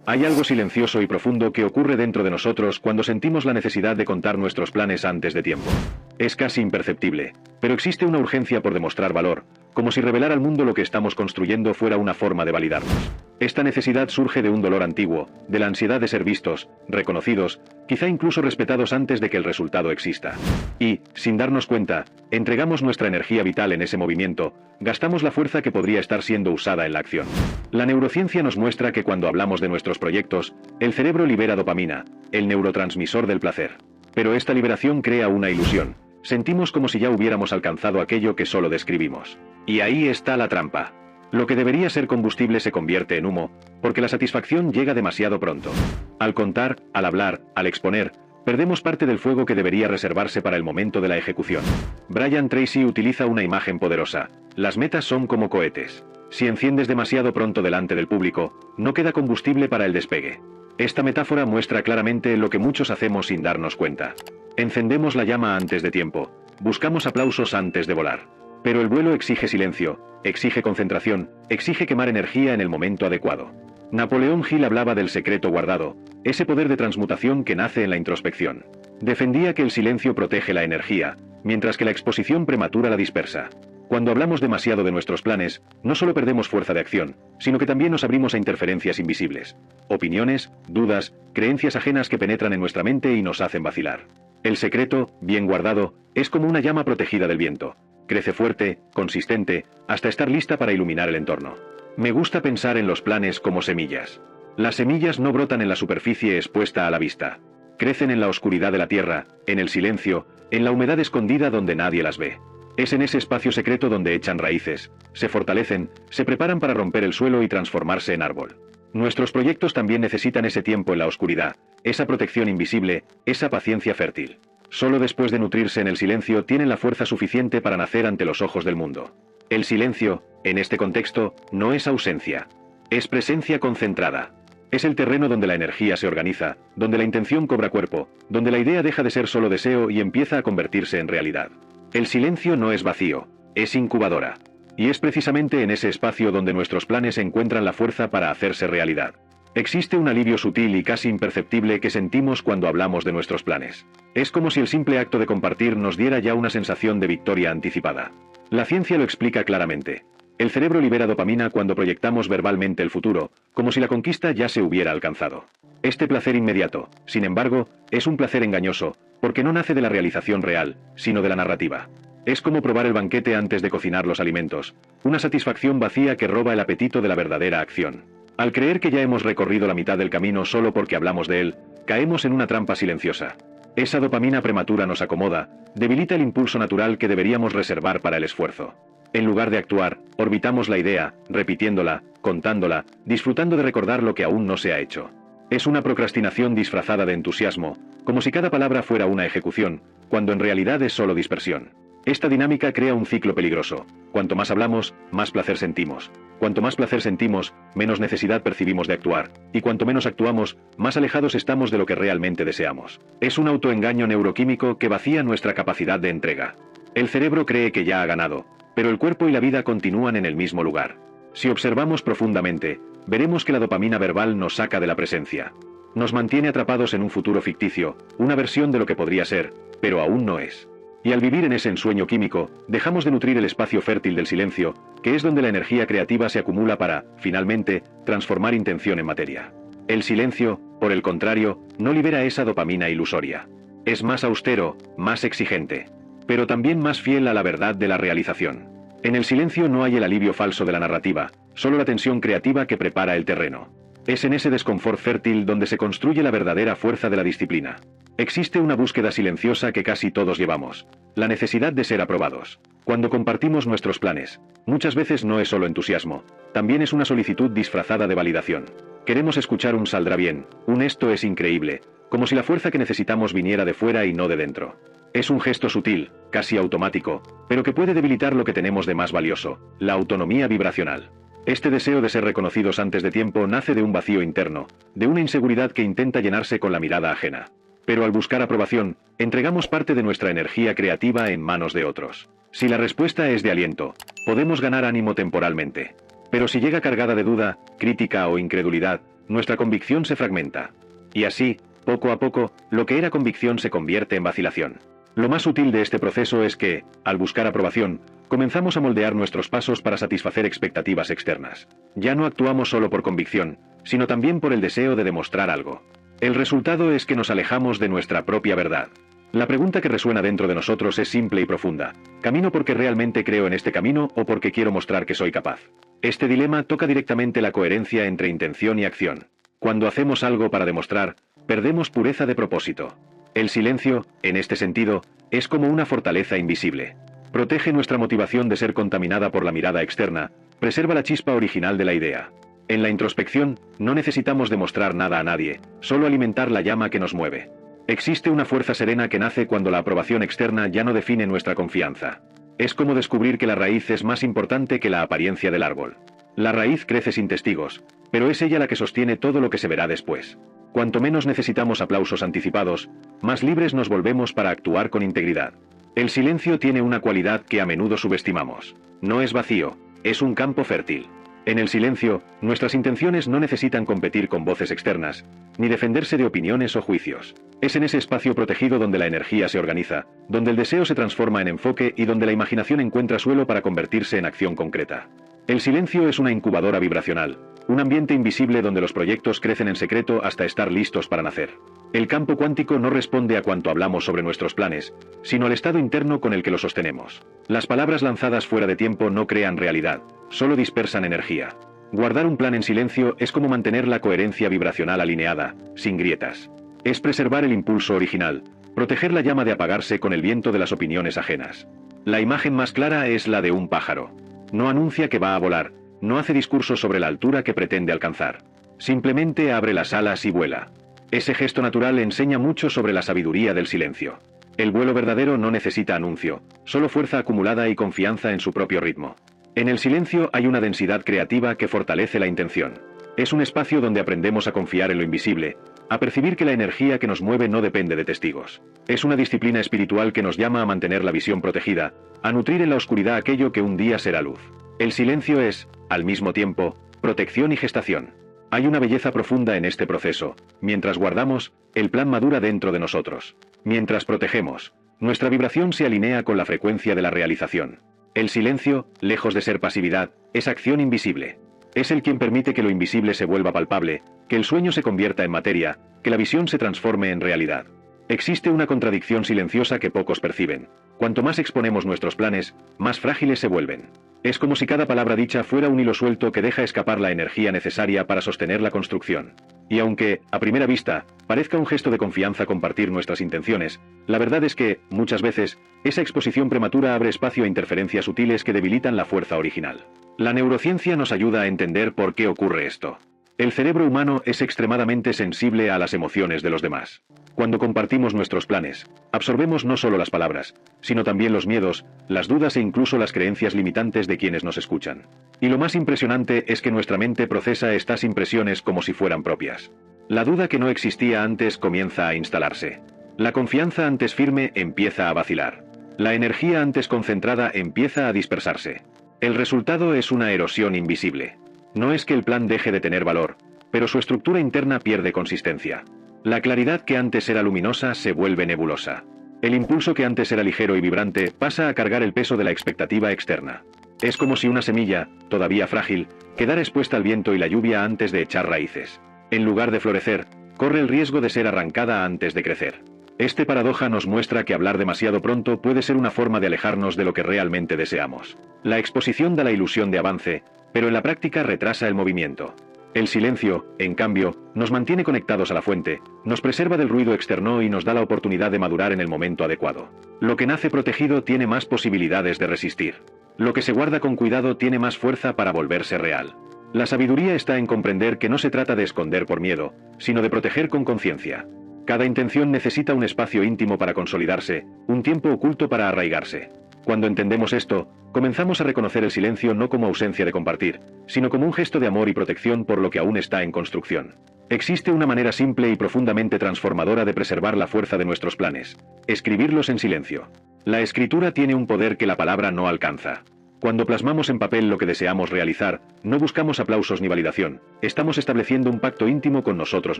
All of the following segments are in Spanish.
Hay algo silencioso y profundo que ocurre dentro de nosotros cuando sentimos la necesidad de contar nuestros planes antes de tiempo. Es casi imperceptible, pero existe una urgencia por demostrar valor, como si revelar al mundo lo que estamos construyendo fuera una forma de validarnos. Esta necesidad surge de un dolor antiguo, de la ansiedad de ser vistos, reconocidos, quizá incluso respetados antes de que el resultado exista. Y, sin darnos cuenta, entregamos nuestra energía vital en ese movimiento, gastamos la fuerza que podría estar siendo usada en la acción. La neurociencia nos muestra que cuando hablamos de nuestros proyectos, el cerebro libera dopamina, el neurotransmisor del placer. Pero esta liberación crea una ilusión. Sentimos como si ya hubiéramos alcanzado aquello que solo describimos. Y ahí está la trampa. Lo que debería ser combustible se convierte en humo, porque la satisfacción llega demasiado pronto. Al contar, al hablar, al exponer, perdemos parte del fuego que debería reservarse para el momento de la ejecución. Brian Tracy utiliza una imagen poderosa. Las metas son como cohetes. Si enciendes demasiado pronto delante del público, no queda combustible para el despegue. Esta metáfora muestra claramente lo que muchos hacemos sin darnos cuenta. Encendemos la llama antes de tiempo. Buscamos aplausos antes de volar. Pero el vuelo exige silencio, exige concentración, exige quemar energía en el momento adecuado. Napoleón Hill hablaba del secreto guardado, ese poder de transmutación que nace en la introspección. Defendía que el silencio protege la energía, mientras que la exposición prematura la dispersa. Cuando hablamos demasiado de nuestros planes, no solo perdemos fuerza de acción, sino que también nos abrimos a interferencias invisibles. Opiniones, dudas, creencias ajenas que penetran en nuestra mente y nos hacen vacilar. El secreto, bien guardado, es como una llama protegida del viento. Crece fuerte, consistente, hasta estar lista para iluminar el entorno. Me gusta pensar en los planes como semillas. Las semillas no brotan en la superficie expuesta a la vista. Crecen en la oscuridad de la tierra, en el silencio, en la humedad escondida donde nadie las ve. Es en ese espacio secreto donde echan raíces, se fortalecen, se preparan para romper el suelo y transformarse en árbol. Nuestros proyectos también necesitan ese tiempo en la oscuridad, esa protección invisible, esa paciencia fértil. Solo después de nutrirse en el silencio tienen la fuerza suficiente para nacer ante los ojos del mundo. El silencio, en este contexto, no es ausencia. Es presencia concentrada. Es el terreno donde la energía se organiza, donde la intención cobra cuerpo, donde la idea deja de ser solo deseo y empieza a convertirse en realidad. El silencio no es vacío, es incubadora. Y es precisamente en ese espacio donde nuestros planes encuentran la fuerza para hacerse realidad. Existe un alivio sutil y casi imperceptible que sentimos cuando hablamos de nuestros planes. Es como si el simple acto de compartir nos diera ya una sensación de victoria anticipada. La ciencia lo explica claramente. El cerebro libera dopamina cuando proyectamos verbalmente el futuro, como si la conquista ya se hubiera alcanzado. Este placer inmediato, sin embargo, es un placer engañoso, porque no nace de la realización real, sino de la narrativa. Es como probar el banquete antes de cocinar los alimentos, una satisfacción vacía que roba el apetito de la verdadera acción. Al creer que ya hemos recorrido la mitad del camino solo porque hablamos de él, caemos en una trampa silenciosa. Esa dopamina prematura nos acomoda, debilita el impulso natural que deberíamos reservar para el esfuerzo. En lugar de actuar, orbitamos la idea, repitiéndola, contándola, disfrutando de recordar lo que aún no se ha hecho. Es una procrastinación disfrazada de entusiasmo, como si cada palabra fuera una ejecución, cuando en realidad es solo dispersión. Esta dinámica crea un ciclo peligroso. Cuanto más hablamos, más placer sentimos. Cuanto más placer sentimos, menos necesidad percibimos de actuar. Y cuanto menos actuamos, más alejados estamos de lo que realmente deseamos. Es un autoengaño neuroquímico que vacía nuestra capacidad de entrega. El cerebro cree que ya ha ganado, pero el cuerpo y la vida continúan en el mismo lugar. Si observamos profundamente, veremos que la dopamina verbal nos saca de la presencia. Nos mantiene atrapados en un futuro ficticio, una versión de lo que podría ser, pero aún no es. Y al vivir en ese ensueño químico, dejamos de nutrir el espacio fértil del silencio, que es donde la energía creativa se acumula para, finalmente, transformar intención en materia. El silencio, por el contrario, no libera esa dopamina ilusoria. Es más austero, más exigente, pero también más fiel a la verdad de la realización. En el silencio no hay el alivio falso de la narrativa, solo la tensión creativa que prepara el terreno. Es en ese desconfort fértil donde se construye la verdadera fuerza de la disciplina. Existe una búsqueda silenciosa que casi todos llevamos, la necesidad de ser aprobados. Cuando compartimos nuestros planes, muchas veces no es solo entusiasmo, también es una solicitud disfrazada de validación. Queremos escuchar un saldrá bien, un esto es increíble, como si la fuerza que necesitamos viniera de fuera y no de dentro. Es un gesto sutil, casi automático, pero que puede debilitar lo que tenemos de más valioso, la autonomía vibracional. Este deseo de ser reconocidos antes de tiempo nace de un vacío interno, de una inseguridad que intenta llenarse con la mirada ajena. Pero al buscar aprobación, entregamos parte de nuestra energía creativa en manos de otros. Si la respuesta es de aliento, podemos ganar ánimo temporalmente. Pero si llega cargada de duda, crítica o incredulidad, nuestra convicción se fragmenta. Y así, poco a poco, lo que era convicción se convierte en vacilación. Lo más útil de este proceso es que, al buscar aprobación, comenzamos a moldear nuestros pasos para satisfacer expectativas externas. Ya no actuamos solo por convicción, sino también por el deseo de demostrar algo. El resultado es que nos alejamos de nuestra propia verdad. La pregunta que resuena dentro de nosotros es simple y profunda. ¿Camino porque realmente creo en este camino o porque quiero mostrar que soy capaz? Este dilema toca directamente la coherencia entre intención y acción. Cuando hacemos algo para demostrar, perdemos pureza de propósito. El silencio, en este sentido, es como una fortaleza invisible. Protege nuestra motivación de ser contaminada por la mirada externa, preserva la chispa original de la idea. En la introspección, no necesitamos demostrar nada a nadie, solo alimentar la llama que nos mueve. Existe una fuerza serena que nace cuando la aprobación externa ya no define nuestra confianza. Es como descubrir que la raíz es más importante que la apariencia del árbol. La raíz crece sin testigos, pero es ella la que sostiene todo lo que se verá después. Cuanto menos necesitamos aplausos anticipados, más libres nos volvemos para actuar con integridad. El silencio tiene una cualidad que a menudo subestimamos. No es vacío, es un campo fértil. En el silencio, nuestras intenciones no necesitan competir con voces externas, ni defenderse de opiniones o juicios. Es en ese espacio protegido donde la energía se organiza, donde el deseo se transforma en enfoque y donde la imaginación encuentra suelo para convertirse en acción concreta. El silencio es una incubadora vibracional, un ambiente invisible donde los proyectos crecen en secreto hasta estar listos para nacer. El campo cuántico no responde a cuanto hablamos sobre nuestros planes, sino al estado interno con el que los sostenemos. Las palabras lanzadas fuera de tiempo no crean realidad, solo dispersan energía. Guardar un plan en silencio es como mantener la coherencia vibracional alineada, sin grietas. Es preservar el impulso original, proteger la llama de apagarse con el viento de las opiniones ajenas. La imagen más clara es la de un pájaro. No anuncia que va a volar, no hace discursos sobre la altura que pretende alcanzar. Simplemente abre las alas y vuela. Ese gesto natural enseña mucho sobre la sabiduría del silencio. El vuelo verdadero no necesita anuncio, solo fuerza acumulada y confianza en su propio ritmo. En el silencio hay una densidad creativa que fortalece la intención. Es un espacio donde aprendemos a confiar en lo invisible, a percibir que la energía que nos mueve no depende de testigos. Es una disciplina espiritual que nos llama a mantener la visión protegida, a nutrir en la oscuridad aquello que un día será luz. El silencio es, al mismo tiempo, protección y gestación. Hay una belleza profunda en este proceso. Mientras guardamos, el plan madura dentro de nosotros. Mientras protegemos, nuestra vibración se alinea con la frecuencia de la realización. El silencio, lejos de ser pasividad, es acción invisible. Es el quien permite que lo invisible se vuelva palpable, que el sueño se convierta en materia, que la visión se transforme en realidad. Existe una contradicción silenciosa que pocos perciben. Cuanto más exponemos nuestros planes, más frágiles se vuelven. Es como si cada palabra dicha fuera un hilo suelto que deja escapar la energía necesaria para sostener la construcción. Y aunque, a primera vista, parezca un gesto de confianza compartir nuestras intenciones, la verdad es que, muchas veces, esa exposición prematura abre espacio a interferencias sutiles que debilitan la fuerza original. La neurociencia nos ayuda a entender por qué ocurre esto. El cerebro humano es extremadamente sensible a las emociones de los demás. Cuando compartimos nuestros planes, absorbemos no solo las palabras, sino también los miedos, las dudas e incluso las creencias limitantes de quienes nos escuchan. Y lo más impresionante es que nuestra mente procesa estas impresiones como si fueran propias. La duda que no existía antes comienza a instalarse. La confianza antes firme empieza a vacilar. La energía antes concentrada empieza a dispersarse. El resultado es una erosión invisible. No es que el plan deje de tener valor, pero su estructura interna pierde consistencia. La claridad que antes era luminosa se vuelve nebulosa. El impulso que antes era ligero y vibrante pasa a cargar el peso de la expectativa externa. Es como si una semilla, todavía frágil, quedara expuesta al viento y la lluvia antes de echar raíces. En lugar de florecer, corre el riesgo de ser arrancada antes de crecer. Este paradoja nos muestra que hablar demasiado pronto puede ser una forma de alejarnos de lo que realmente deseamos. La exposición da la ilusión de avance, pero en la práctica retrasa el movimiento. El silencio, en cambio, nos mantiene conectados a la fuente, nos preserva del ruido externo y nos da la oportunidad de madurar en el momento adecuado. Lo que nace protegido tiene más posibilidades de resistir. Lo que se guarda con cuidado tiene más fuerza para volverse real. La sabiduría está en comprender que no se trata de esconder por miedo, sino de proteger con conciencia. Cada intención necesita un espacio íntimo para consolidarse, un tiempo oculto para arraigarse. Cuando entendemos esto, comenzamos a reconocer el silencio no como ausencia de compartir, sino como un gesto de amor y protección por lo que aún está en construcción. Existe una manera simple y profundamente transformadora de preservar la fuerza de nuestros planes: escribirlos en silencio. La escritura tiene un poder que la palabra no alcanza. Cuando plasmamos en papel lo que deseamos realizar, no buscamos aplausos ni validación, estamos estableciendo un pacto íntimo con nosotros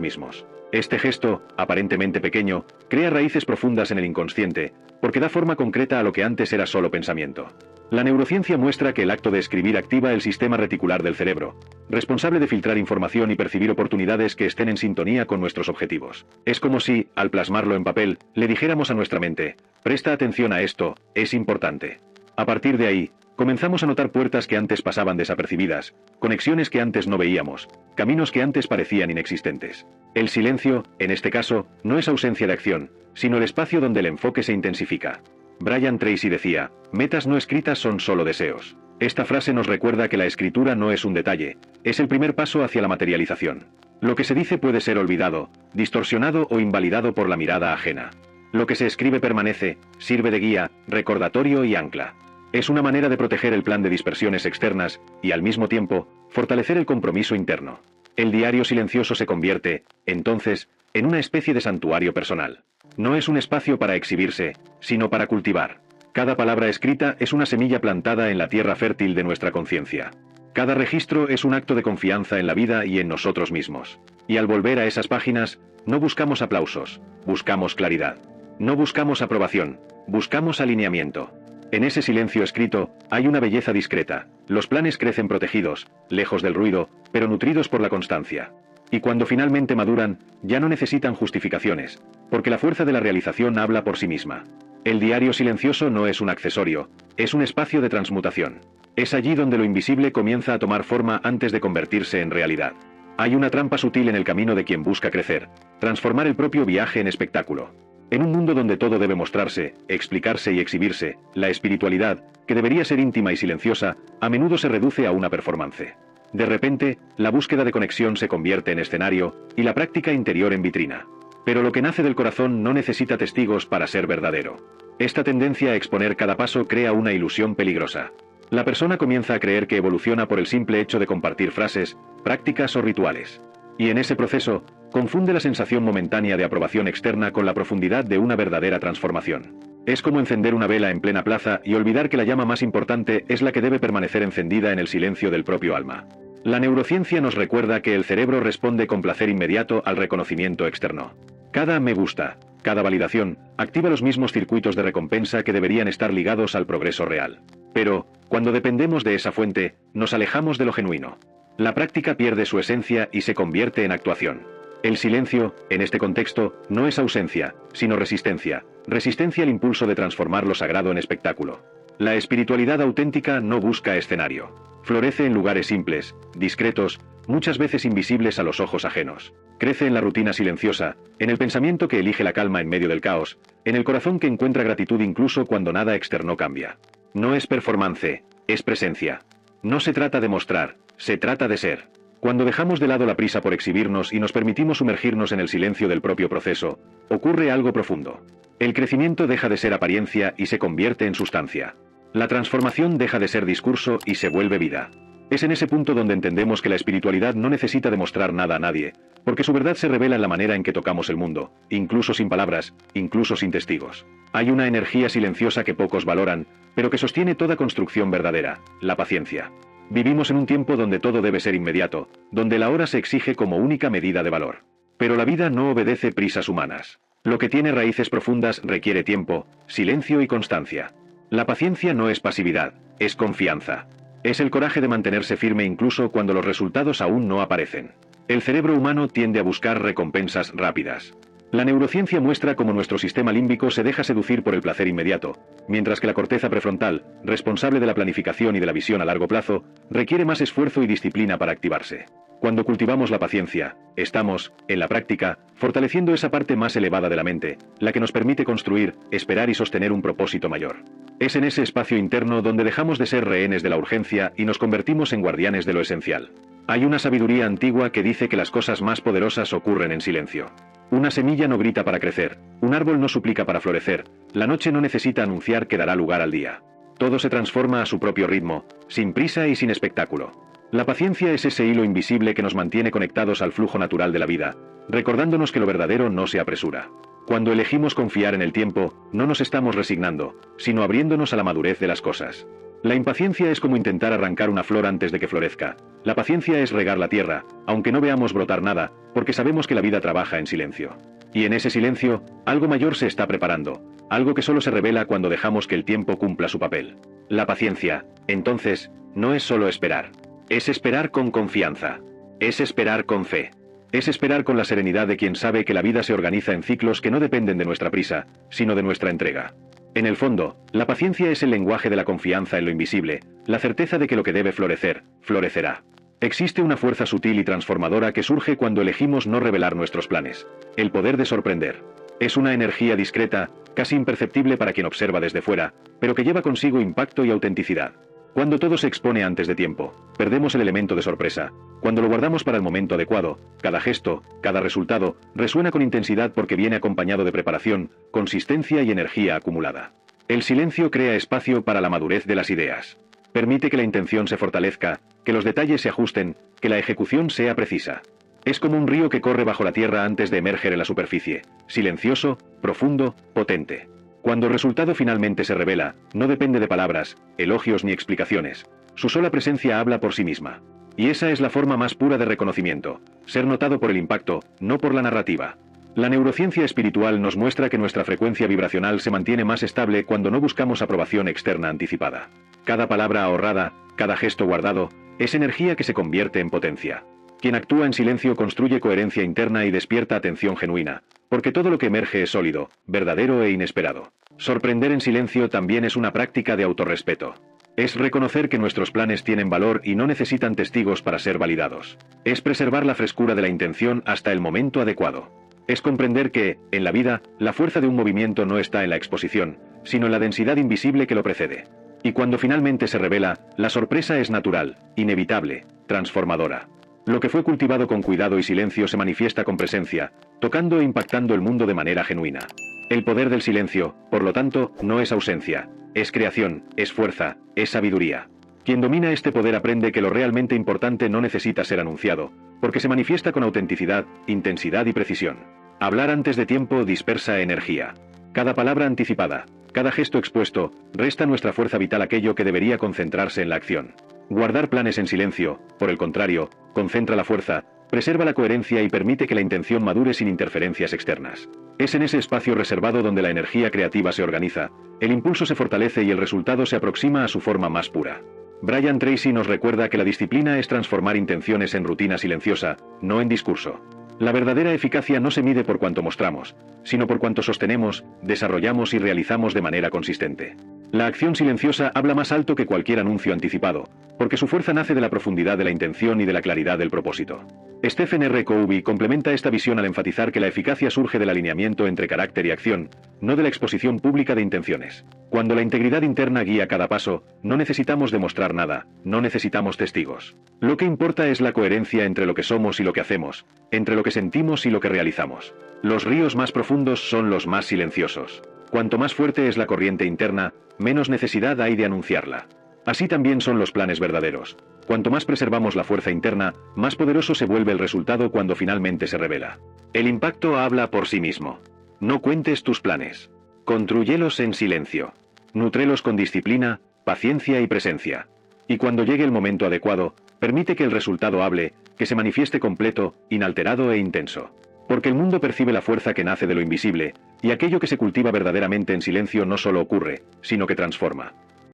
mismos. Este gesto, aparentemente pequeño, crea raíces profundas en el inconsciente, porque da forma concreta a lo que antes era solo pensamiento. La neurociencia muestra que el acto de escribir activa el sistema reticular del cerebro, responsable de filtrar información y percibir oportunidades que estén en sintonía con nuestros objetivos. Es como si, al plasmarlo en papel, le dijéramos a nuestra mente: presta atención a esto, es importante. A partir de ahí, comenzamos a notar puertas que antes pasaban desapercibidas, conexiones que antes no veíamos, caminos que antes parecían inexistentes. El silencio, en este caso, no es ausencia de acción, sino el espacio donde el enfoque se intensifica. Brian Tracy decía: metas no escritas son solo deseos. Esta frase nos recuerda que la escritura no es un detalle, es el primer paso hacia la materialización. Lo que se dice puede ser olvidado, distorsionado o invalidado por la mirada ajena. Lo que se escribe permanece, sirve de guía, recordatorio y ancla. Es una manera de proteger el plan de dispersiones externas y, al mismo tiempo, fortalecer el compromiso interno. El diario silencioso se convierte, entonces, en una especie de santuario personal. No es un espacio para exhibirse, sino para cultivar. Cada palabra escrita es una semilla plantada en la tierra fértil de nuestra conciencia. Cada registro es un acto de confianza en la vida y en nosotros mismos. Y al volver a esas páginas, no buscamos aplausos, buscamos claridad. No buscamos aprobación, buscamos alineamiento. En ese silencio escrito, hay una belleza discreta. Los planes crecen protegidos, lejos del ruido, pero nutridos por la constancia. Y cuando finalmente maduran, ya no necesitan justificaciones, porque la fuerza de la realización habla por sí misma. El diario silencioso no es un accesorio, es un espacio de transmutación. Es allí donde lo invisible comienza a tomar forma antes de convertirse en realidad. Hay una trampa sutil en el camino de quien busca crecer, transformar el propio viaje en espectáculo. En un mundo donde todo debe mostrarse, explicarse y exhibirse, la espiritualidad, que debería ser íntima y silenciosa, a menudo se reduce a una performance. De repente, la búsqueda de conexión se convierte en escenario, y la práctica interior en vitrina. Pero lo que nace del corazón no necesita testigos para ser verdadero. Esta tendencia a exponer cada paso crea una ilusión peligrosa. La persona comienza a creer que evoluciona por el simple hecho de compartir frases, prácticas o rituales. Y en ese proceso, confunde la sensación momentánea de aprobación externa con la profundidad de una verdadera transformación. Es como encender una vela en plena plaza y olvidar que la llama más importante es la que debe permanecer encendida en el silencio del propio alma. La neurociencia nos recuerda que el cerebro responde con placer inmediato al reconocimiento externo. Cada me gusta, cada validación, activa los mismos circuitos de recompensa que deberían estar ligados al progreso real. Pero, cuando dependemos de esa fuente, nos alejamos de lo genuino. La práctica pierde su esencia y se convierte en actuación. El silencio, en este contexto, no es ausencia, sino resistencia. Resistencia al impulso de transformar lo sagrado en espectáculo. La espiritualidad auténtica no busca escenario. Florece en lugares simples, discretos, muchas veces invisibles a los ojos ajenos. Crece en la rutina silenciosa, en el pensamiento que elige la calma en medio del caos, en el corazón que encuentra gratitud incluso cuando nada externo cambia. No es performance, es presencia. No se trata de mostrar, se trata de ser. Cuando dejamos de lado la prisa por exhibirnos y nos permitimos sumergirnos en el silencio del propio proceso, ocurre algo profundo. El crecimiento deja de ser apariencia y se convierte en sustancia. La transformación deja de ser discurso y se vuelve vida. Es en ese punto donde entendemos que la espiritualidad no necesita demostrar nada a nadie, porque su verdad se revela en la manera en que tocamos el mundo, incluso sin palabras, incluso sin testigos. Hay una energía silenciosa que pocos valoran, pero que sostiene toda construcción verdadera: la paciencia. Vivimos en un tiempo donde todo debe ser inmediato, donde la hora se exige como única medida de valor. Pero la vida no obedece prisas humanas. Lo que tiene raíces profundas requiere tiempo, silencio y constancia. La paciencia no es pasividad, es confianza. Es el coraje de mantenerse firme incluso cuando los resultados aún no aparecen. El cerebro humano tiende a buscar recompensas rápidas. La neurociencia muestra cómo nuestro sistema límbico se deja seducir por el placer inmediato, mientras que la corteza prefrontal, responsable de la planificación y de la visión a largo plazo, requiere más esfuerzo y disciplina para activarse. Cuando cultivamos la paciencia, estamos, en la práctica, fortaleciendo esa parte más elevada de la mente, la que nos permite construir, esperar y sostener un propósito mayor. Es en ese espacio interno donde dejamos de ser rehenes de la urgencia y nos convertimos en guardianes de lo esencial. Hay una sabiduría antigua que dice que las cosas más poderosas ocurren en silencio. Una semilla no grita para crecer, un árbol no suplica para florecer, la noche no necesita anunciar que dará lugar al día. Todo se transforma a su propio ritmo, sin prisa y sin espectáculo. La paciencia es ese hilo invisible que nos mantiene conectados al flujo natural de la vida, recordándonos que lo verdadero no se apresura. Cuando elegimos confiar en el tiempo, no nos estamos resignando, sino abriéndonos a la madurez de las cosas. La impaciencia es como intentar arrancar una flor antes de que florezca. La paciencia es regar la tierra, aunque no veamos brotar nada, porque sabemos que la vida trabaja en silencio. Y en ese silencio, algo mayor se está preparando, algo que solo se revela cuando dejamos que el tiempo cumpla su papel. La paciencia, entonces, no es solo esperar. Es esperar con confianza. Es esperar con fe. Es esperar con la serenidad de quien sabe que la vida se organiza en ciclos que no dependen de nuestra prisa, sino de nuestra entrega. En el fondo, la paciencia es el lenguaje de la confianza en lo invisible, la certeza de que lo que debe florecer, florecerá. Existe una fuerza sutil y transformadora que surge cuando elegimos no revelar nuestros planes. El poder de sorprender. Es una energía discreta, casi imperceptible para quien observa desde fuera, pero que lleva consigo impacto y autenticidad. Cuando todo se expone antes de tiempo, perdemos el elemento de sorpresa. Cuando lo guardamos para el momento adecuado, cada gesto, cada resultado, resuena con intensidad porque viene acompañado de preparación, consistencia y energía acumulada. El silencio crea espacio para la madurez de las ideas. Permite que la intención se fortalezca, que los detalles se ajusten, que la ejecución sea precisa. Es como un río que corre bajo la tierra antes de emerger en la superficie, silencioso, profundo, potente. Cuando el resultado finalmente se revela, no depende de palabras, elogios ni explicaciones. Su sola presencia habla por sí misma. Y esa es la forma más pura de reconocimiento, ser notado por el impacto, no por la narrativa. La neurociencia espiritual nos muestra que nuestra frecuencia vibracional se mantiene más estable cuando no buscamos aprobación externa anticipada. Cada palabra ahorrada, cada gesto guardado, es energía que se convierte en potencia. Quien actúa en silencio construye coherencia interna y despierta atención genuina, porque todo lo que emerge es sólido, verdadero e inesperado. Sorprender en silencio también es una práctica de autorrespeto. Es reconocer que nuestros planes tienen valor y no necesitan testigos para ser validados. Es preservar la frescura de la intención hasta el momento adecuado. Es comprender que, en la vida, la fuerza de un movimiento no está en la exposición, sino en la densidad invisible que lo precede. Y cuando finalmente se revela, la sorpresa es natural, inevitable, transformadora. Lo que fue cultivado con cuidado y silencio se manifiesta con presencia, tocando e impactando el mundo de manera genuina. El poder del silencio, por lo tanto, no es ausencia, es creación, es fuerza, es sabiduría. Quien domina este poder aprende que lo realmente importante no necesita ser anunciado, porque se manifiesta con autenticidad, intensidad y precisión. Hablar antes de tiempo dispersa energía. Cada palabra anticipada, cada gesto expuesto, resta nuestra fuerza vital aquello que debería concentrarse en la acción. Guardar planes en silencio, por el contrario, concentra la fuerza, preserva la coherencia y permite que la intención madure sin interferencias externas. Es en ese espacio reservado donde la energía creativa se organiza, el impulso se fortalece y el resultado se aproxima a su forma más pura. Brian Tracy nos recuerda que la disciplina es transformar intenciones en rutina silenciosa, no en discurso. La verdadera eficacia no se mide por cuanto mostramos, sino por cuanto sostenemos, desarrollamos y realizamos de manera consistente. La acción silenciosa habla más alto que cualquier anuncio anticipado, porque su fuerza nace de la profundidad de la intención y de la claridad del propósito. Stephen R. Covey complementa esta visión al enfatizar que la eficacia surge del alineamiento entre carácter y acción, no de la exposición pública de intenciones. Cuando la integridad interna guía cada paso, no necesitamos demostrar nada, no necesitamos testigos. Lo que importa es la coherencia entre lo que somos y lo que hacemos, entre lo que sentimos y lo que realizamos. Los ríos más profundos son los más silenciosos. Cuanto más fuerte es la corriente interna, menos necesidad hay de anunciarla. Así también son los planes verdaderos. Cuanto más preservamos la fuerza interna, más poderoso se vuelve el resultado cuando finalmente se revela. El impacto habla por sí mismo. No cuentes tus planes. Contrúyelos en silencio. Nútrelos con disciplina, paciencia y presencia. Y cuando llegue el momento adecuado, permite que el resultado hable, que se manifieste completo, inalterado e intenso. Porque el mundo percibe la fuerza que nace de lo invisible, y aquello que se cultiva verdaderamente en silencio no solo ocurre, sino que transforma.